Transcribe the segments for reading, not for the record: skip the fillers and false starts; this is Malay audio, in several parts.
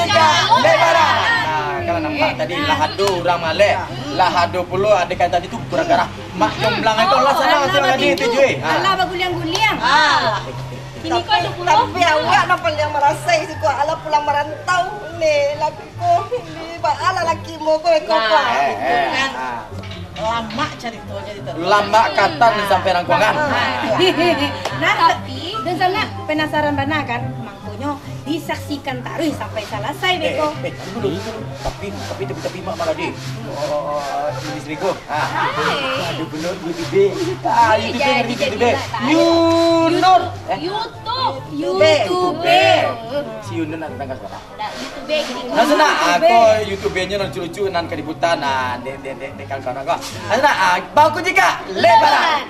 cegah lebaran. Nah, kalau nampak tadi lahadu orang Malay. Lahadu pula adik tadi tu gara-gara mak jomblang itu lah sana tadi tu je. Alah berguliang-guliang. Ini kau ada pulau. Tapi awak nak paling merasa siku ala pulang merantau ni laki ko ni ba ala laki mo ko ko. Lama cerita. Lama kata ni sampai rangkuangan. Nah, tapi dan sana penasaran bana kan makanya disaksikan taruh sampai selesai beko. Tapi mak maladi. Ini istriku. Aduh benar YouTube. YouTube. YouTube. Si Yunur nak tanggal sekarang. YouTube. Nah, sana aku YouTube-nya non lucu-lucu nan keributan nah de kawan-kawan aku. Nah, sana baku jika lebaran.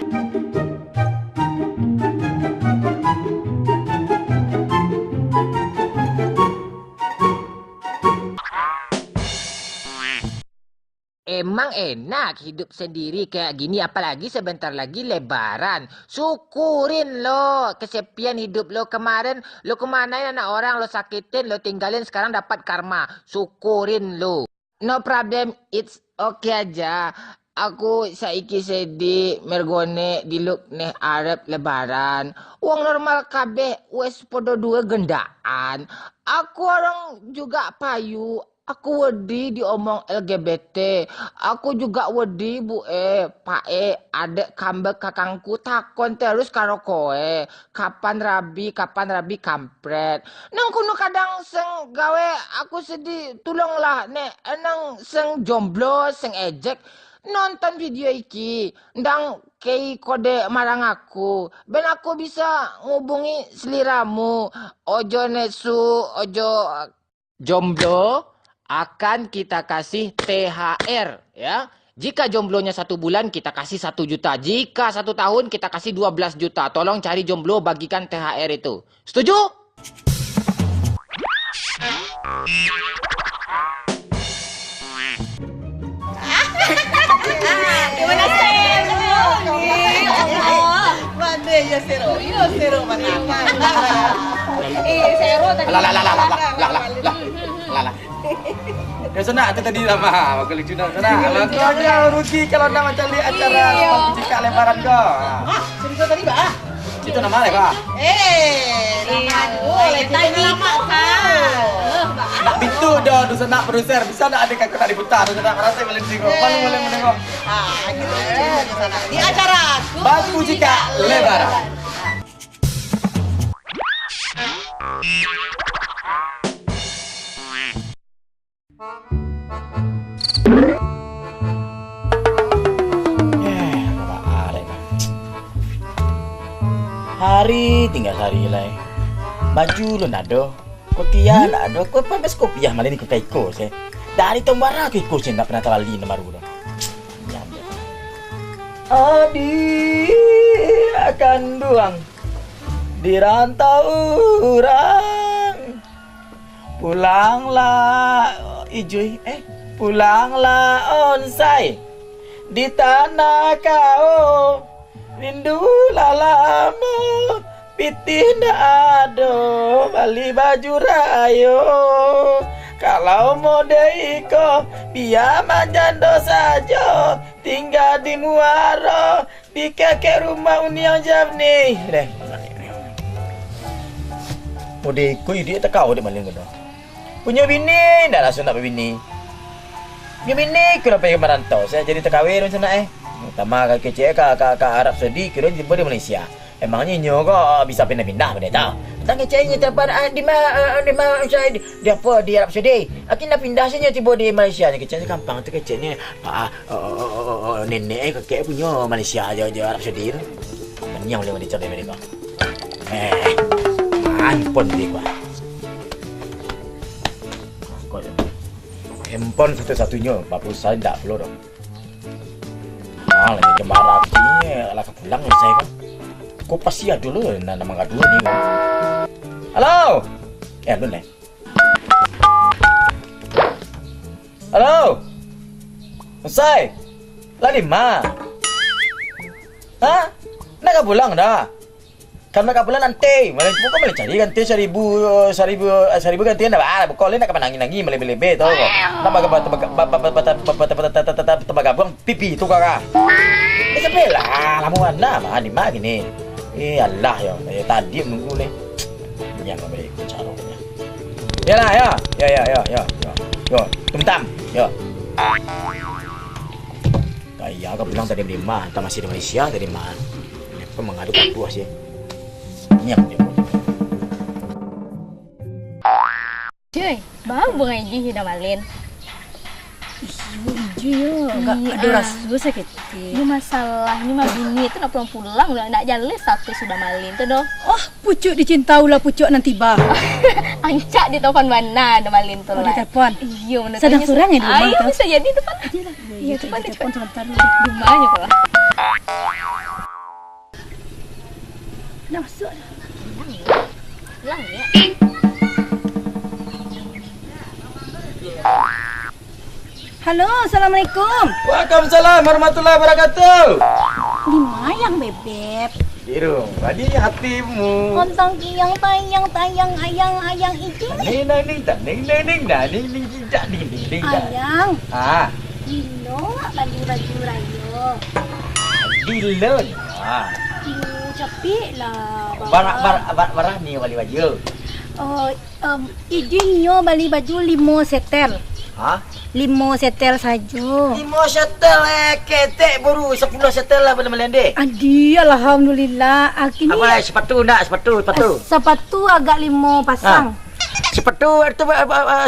Emang enak hidup sendiri kayak gini, apalagi sebentar lagi lebaran. Syukurin lo kesepian hidup lo kemarin. Lo kemanain anak orang, lo sakitin, lo tinggalin, sekarang dapat karma. Syukurin lo. No problem, it's okay aja. Aku saiki sedih mergone diluk neh arep lebaran. Uang normal kabeh wes podo dua gendaan. Aku orang juga payu. Aku wedi diomong LGBT. Aku juga wedi Pak adek kambek kakangku takon terus karo koe. Kapan rabi kampret. Nang kuno kadang seng gawe aku sedih. Tolonglah nek nang seng jomblo seng ejek. Nonton video iki. Ndang kei kode marang aku. Ben aku bisa ngubungi seliramu. Ojo nesu, ojo jomblo. Akan kita kasih THR ya. Jika jomblonya 1 bulan kita kasih 1 juta. Jika 1 tahun kita kasih 12 juta. Tolong cari jomblo bagikan THR itu. Setuju? Gimana Mande ya Sero mana. Sero tadi. Lah. Ya sana tadi lama aku lucu dah sana. Aku ada rugi kalau nak macam ni acara baku jika lebaran kau. Cerita tadi ba? Itu nama le kau. Tadi Nak bintu dah tu sana producer bisa nak adik aku nak diputar tu sana rasa boleh tengok. Paling boleh menengok. Gitu di sana. Di acara Baku jika lebaran. Hari tinggal hari lai. Baju lo nado, kopiah nado, kau pakai kopiah malah ni kau kaiko se. Dari tombara kaiko se tak pernah terali nomor dulu. Adi akan duang di rantau orang. Pulanglah ijui, pulanglah onsai di tanah kau. Rindu lalamu pitih ndak ado bali baju rayo. Kalau mode iko biar manjando saja tinggal di Muaro di kakek rumah Union Jamni. Mode iko dia tak kau dia maling kena. Punya bini ndak langsung nak berbini. Punya bini kena pergi merantau. Saya jadi terkawin macam mana Utama kecil ke Arab Saudi kira di Malaysia. Emangnya nyo kok bisa pindah-pindah pada tahu. Tang kecilnya tempat di mana dia apa di Arab Saudi. Akin nak pindah sini tiba di Malaysia. Kecilnya gampang tu kecilnya nenek kakek punya Malaysia aja Arab Saudi tu. Menyang boleh dicari mereka. Handphone dia kuat. Handphone satu-satunya 40 sen tak perlu dah. Lagi kemara ni ala pulang saya kan. Kau pasti ada dulu nama kedua ni. Halo. Lu ni. Halo. Usai. Lah 5. Nak pulang dah. Kan mereka pula nanti. Malah kau boleh cari ganti 1,000 ganti anda. Kau lain nak nangis melebe tahu kau. Tambah gabung pipi tu kakak. Sebelah lamuan nama di mana gini. Allah ya. Tadi menunggu ni. Yang kau boleh caranya. Yalah ya. Yo, tum-tam. Yo. Kayak kau bilang tadi di mana? Tak masih di Malaysia tadi mana? Kau mengadu aku sih. Nyam dia. Cuy, bang bunga ini sudah malin. Iya, enggak ada rasa sakit. Ini masalah, ini mah bini itu nak pulang udah nak jalan tapi sudah malin tu doh. Oh, pucuk dicintau lah pucuk nanti bah. Ancak di telepon mana ada malin tu Oh, lah. di telepon. Iya, menurut Sedang surang ya di rumah Ayo kau? bisa jadi depan. Iya, depan di telepon sebentar dulu. di rumahnya kok. Nak masuk. Pulang ya. Halo, Assalamualaikum. Waalaikumsalam warahmatullahi wabarakatuh. Di mayang bebek. Biru, tadi hatimu. Kontong kiyang tayang ayang itu. Ning tak ning tidak ning. Ayang. Ah, Dilo baju rayo. dilon. Ah, Capek lah. barah ni wali baju. Oh, idinyo bali baju 5 setel. Ha? 5 setel saja. 5 setel ketek baru 10 setel lah benda-benda dek. Adi, alhamdulillah. Kini Apa sepatu nak sepatu. sepatu agak 5 pasang. Sepatu itu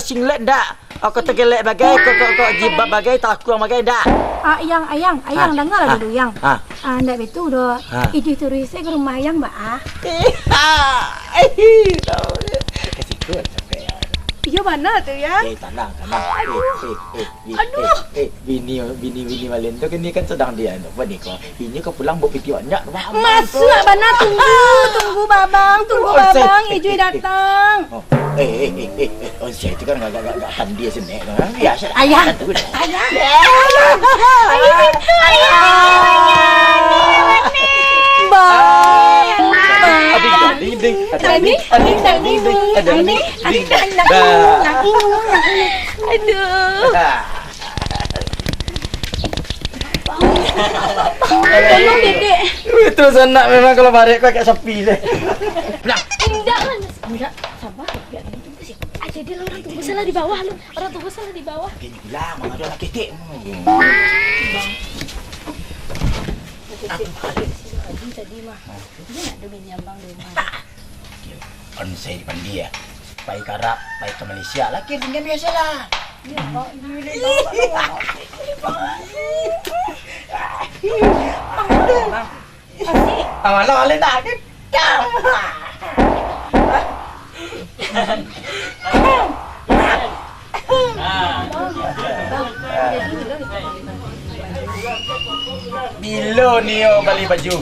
singlet ndak? Kau tergelek bagai kau jibab bagai takut bagai ndak? Ayang, dengar lah dulu yang. Ndak betul doh. Ah. Itu terus saya ke rumah ayang, Mbak. Kasih kau sampai. Iya mana tuh ya? Tenang. Bini Malin tu kan ni kan sedang dia nak buat ni kau. Bini kau pulang bawa pipi banyak. Masuk mana tunggu babang, Ijui datang. Saya tu kan agak pandai senek kan. Biasa. Ayang. Tolong dedek. Itu sanak memang kalau balik kau kayak sepi je. Pulang. Enggak, sabar biar tunggu sih. Jadi orang tunggu salah di bawah lu. Orang tunggu salah di bawah. Kini pulang, mana ada lagi ketek. Tadi mah. Dia nak demi nyambang di rumah. On saya di Pandi ya. Pai karap, pai ke Malaysia. Laki dengan biasalah. Ya, Pak. Mana boleh nak ke? Bilo ni beli baju.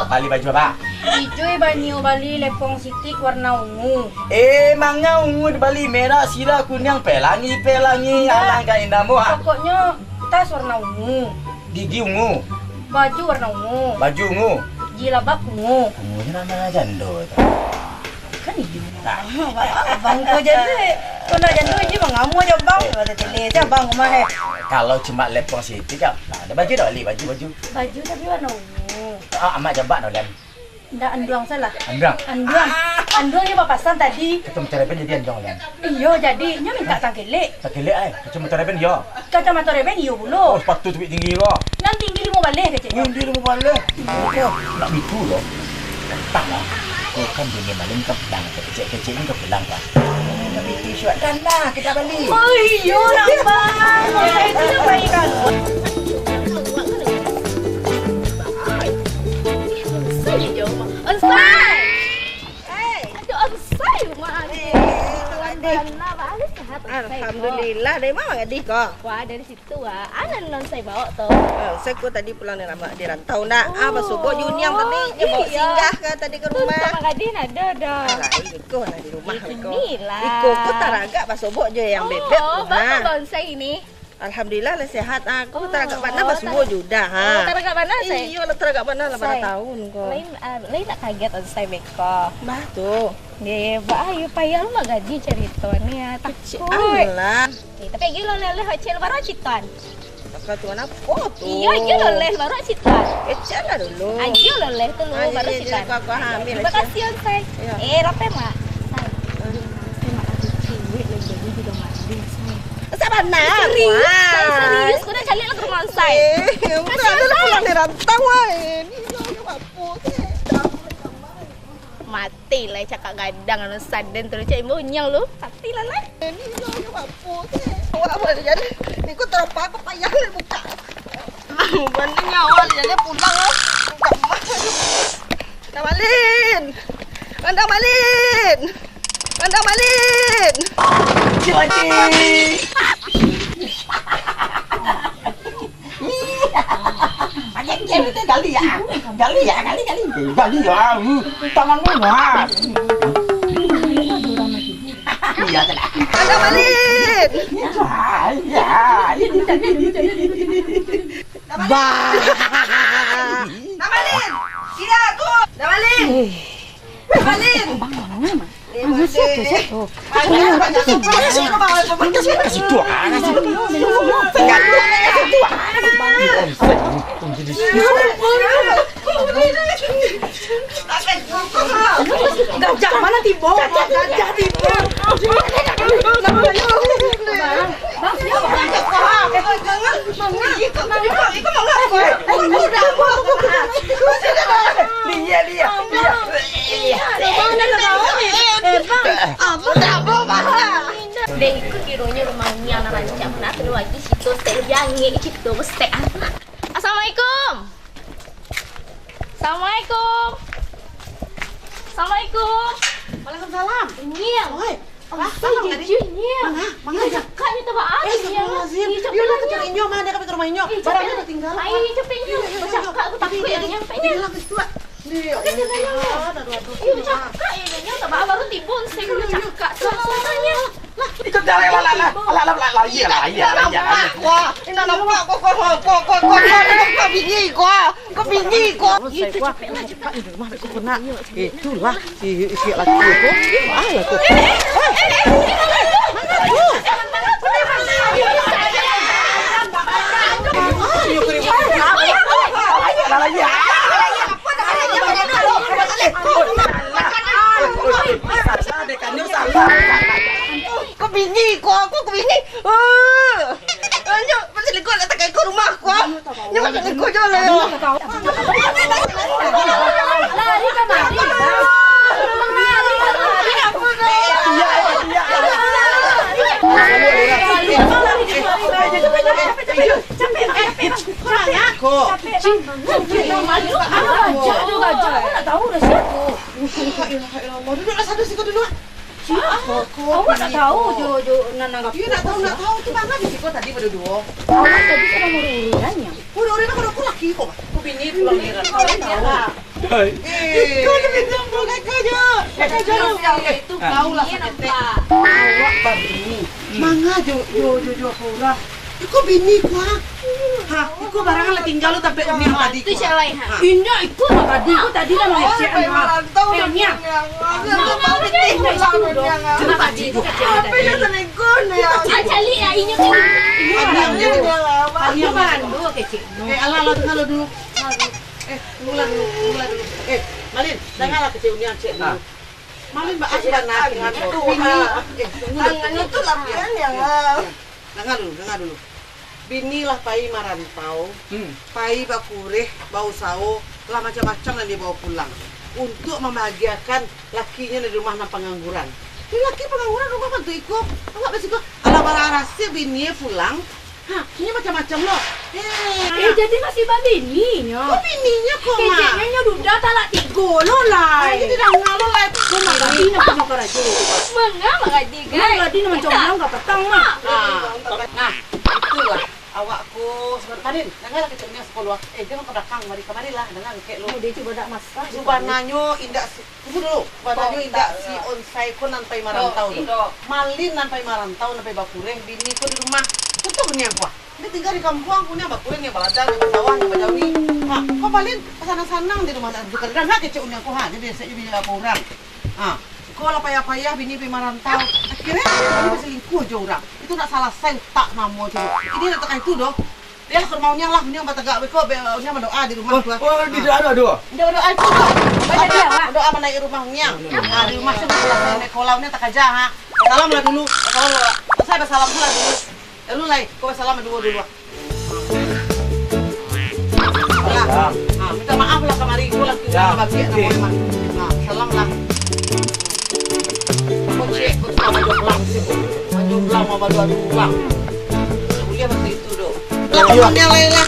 Beli baju apa? Ijui bali lepong sitik warna ungu. Mangga ungu di Bali merah, sirah, kuning, pelangi, alangkah indahmu. Pokoknya tas warna ungu, Gigi ungu, baju warna ungu, baju ungu. jilbab ungu. Ungu ni nama jando. Kan itu. Bang kau jadi. Kau nak jando je bang ngamu je bang. Ada tele je bang rumah he. Kalau cuma lepong situ je. Ada baju dah beli baju. Baju tapi warna ungu. Amat jabat dah. Ndak anduang salah. Andrang. Anduang ni bapasan tadi. Ketemu terapen jadi andrang kan. Iyo jadi nya minta tangkelek. Tak kelek ai. Ketemu terapen dia. Kacamata reben iyo Oh, bulu. sepatu tu tinggi kau. Nanti tinggi mau balik ke cik. Dia mau balik. Nak bitu loh. Tak lah. Kau kan dunia malam kau pulang. Kecil-kecil ni kau pulang kan. Nak bitu syuat lah. Kita balik. Oh iyo nampak. Saya itu yang baik kan. Onsai! Aduh, onsai rumah ni. Alhamdulillah, balik sehat. Alhamdulillah. Dari mana adik kau? Wah, dari situ wah. Anak nonsai bawa tu. Saya tadi pulang dari rantau nak. Apa subuh Juniam tadi dia bawa singgah ke tadi ke rumah. Mak Gadin ada dah. Alah, ikut di rumah ikut. Inilah. Ikut kau tak agak pas subuh je yang bebek Oh, rumah. bapak bonsai ini. Alhamdulillah lah sehat aku. Teragak mana basuh juga ha. Teragak mana saya? Iya lah teragak mana lah pada Say. tahun kok. Lain nak kaget on saya beko. Bah tuh. Dia ayo payah lu mah gaji cerita ni ya takut. Allah. Tapi lagi lo leleh hocel baru citan. Apa tuh anak tuh? Iya, ayo lo leleh baru citan. Kecil lah dulu. Ayo lo leleh tuh lu baru citan. Aku hamil. Terima kasih on saya. Iya. Rape mak. Terima kasih cewek yang jadi juga mandi saya. Sama nak. Saya serius, kau dah cari lah ke rumah saya. Bukan ada pulang dari rantau ini. Mati lah cakap gadang anu saden terus cak ibu nyang lu. Mati lah lah. Ini yo apa sih? Awak apa jadi? Niku terpa aku payah ni buka. Bandingnya awal jadi pulang ah. Anda Malin. Anda Malin. Anda Malin. Cik. Kali ya. Tanganmu mah. Iya kan. Anda Malin. Bah. Namalin. Sila aku. Namalin. Namalin. Kasih tua. Gajah mana tiba? Gajah tiba. Deh ikut gironya rumahnya anak rancang nak terus lagi situ stay jange situ stay anak. Assalamualaikum. Assalamualaikum. Assalamualaikum. Waalaikumsalam. Nyia. Oi. Asal jejunya. Mangga aja. Kak ni tebak ah. Yuk lah kecil inyo mana dia ke rumah inyo. Barangnya udah tinggal. Ai cepetnya. Cakap aku takut yang nyampe nya. Bilang ke tua. Yuk cakap ya tebak baru tibun saya dulu cakap semuanya. Ikut jalan lah. Iya. Wah, ini nampak kok bingi kok. Itu cepet lah cepat. Itulah si laki aku. Kok bingi kok, aku bingi. Nyo, selingkuh nak tak ikut rumah aku. Nyo selingkuh je lah. Lari ke mari. Duduklah satu siku dulu. Awak tak tahu jo nanggap. Iya nak tahu tu bangga di siku tadi berdua. Awak tadi sudah mururiannya. Udah nak aku laki kok. Aku bini pulang liran. Kau lebih gampang kerja. Itu kau lah sakit. Awak babini. Mangga jo pura. Iku bini kuah. Ha, iku barangan lah tinggal lu tapi umi tadi. Itu siapa yang? Indah ikut tadi. Aku tadi dah mau siap. Pennya. Apa yang selingkuh ni? Cali ya ini tu. Ini bandu kecil. Ala dengar dulu. Mula dulu. Malin, dengarlah kecil ni cik dulu. Malin bahas benar dengan tu. Tangannya tu lapian yang. Dengar dulu. Binilah pai marantau, pai bakureh, bau sao, lah macam-macam yang dibawa pulang untuk membahagiakan lakinya di rumah nan pengangguran. Ini laki pengangguran rumah bantu ikut, awak besi kok. Ala bararasi bininya pulang, ini macam-macam loh. Jadi masih babininya. Kok bininya kok mak? Kecilnya duda talak tiga lo lah. Ini tidak ngalu lah. Kau nak gaji nak punya keraja. Mengapa gaji Nak gaji nak macam mana enggak petang mak. Nah, itulah awakku sebentar dengar kecilnya sekolah. Dia mau ke belakang, mari kemari lah dengan kek lu. Dia coba tak masak. Subananyo indak si tunggu dulu. Subananyo indak si onsai ko nan pai marantau. Malin nan pai marantau nan pai bakureng bini ko di rumah. Betul ni aku. Dia tinggal di kampung aku ni, abang kulit ni, baladang, di sawah, di bajawi. Ha, kau balik sanang-sanang di rumah bukan kan hak kecil ni aku ha. Jadi saya bini apa orang. Ha, kau lah payah-payah bini pergi merantau. Akhirnya ini berselingkuh je orang. Itu nak salah saya tak nama tu. Ini nak tekan itu doh. Dia ke rumahnya lah, ini orang tegak beko, dia berdoa di rumah tu. Oh, tidak ada dua. Dia berdoa itu doh. Berdoa menaik rumahnya. Ha, di rumah sana naik kolam ni tak aja ha. Salam lah dulu. Salam lah. Saya bersalam pula dulu. Lu lai, kau salam dulu. Lah. Minta maaf lah kemari gua lah kita bagi nama. Nah, salam lah. Kau cek, kau sama joklang sih. Joklang mau berdua uang. Kuliah seperti itu doh. Lakukan yang lain lah.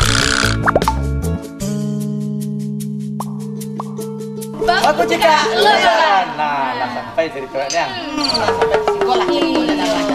Aku cika lebaran. Nah, sampai ceritanya.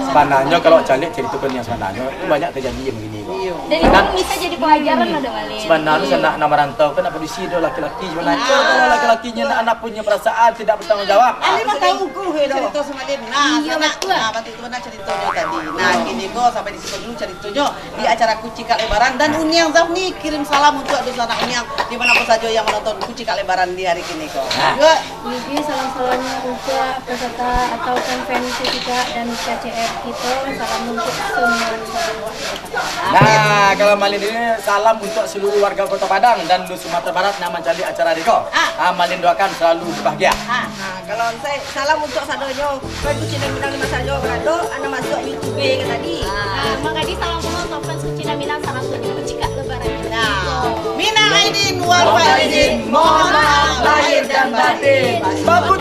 Sebenarnya kalau calik ceritakan yang sebenarnya banyak kejadian begini kok. Dan itu bisa jadi pelajaran ada Malin. Sebenarnya anak nama rantau kan apa diisi do laki-laki sebenarnya. Kalau laki-lakinya anak punya perasaan tidak bertanggung jawab. Ali mah tahu ku cerita semalam. Nah, sana bantu itu mana ceritanya tadi. Nah, gini kok sampai di situ dulu ceritanya di acara Kucika Lebaran dan Uniang Zafni kirim salam untuk anak Uniang di mana saja yang menonton Kucika Lebaran di hari ini kok. Jadi salam-salamnya juga peserta atau fans juga dan KCR kita salam untuk semua Nah, kalau Malin ini salam untuk seluruh warga Kota Padang dan di Sumatera Barat yang mencari acara Riko. Malin doakan selalu bahagia. Kalau saya salam untuk sadonyo, kan Kucina Minang di Masajo berado, anak masuk YouTube kan tadi. Mangadi salam semua untuk fans Kucina Minang salam untuk Kucika Lebaran. Minang Aidin wal Faizin, mohon maaf lahir dan batin. Bagus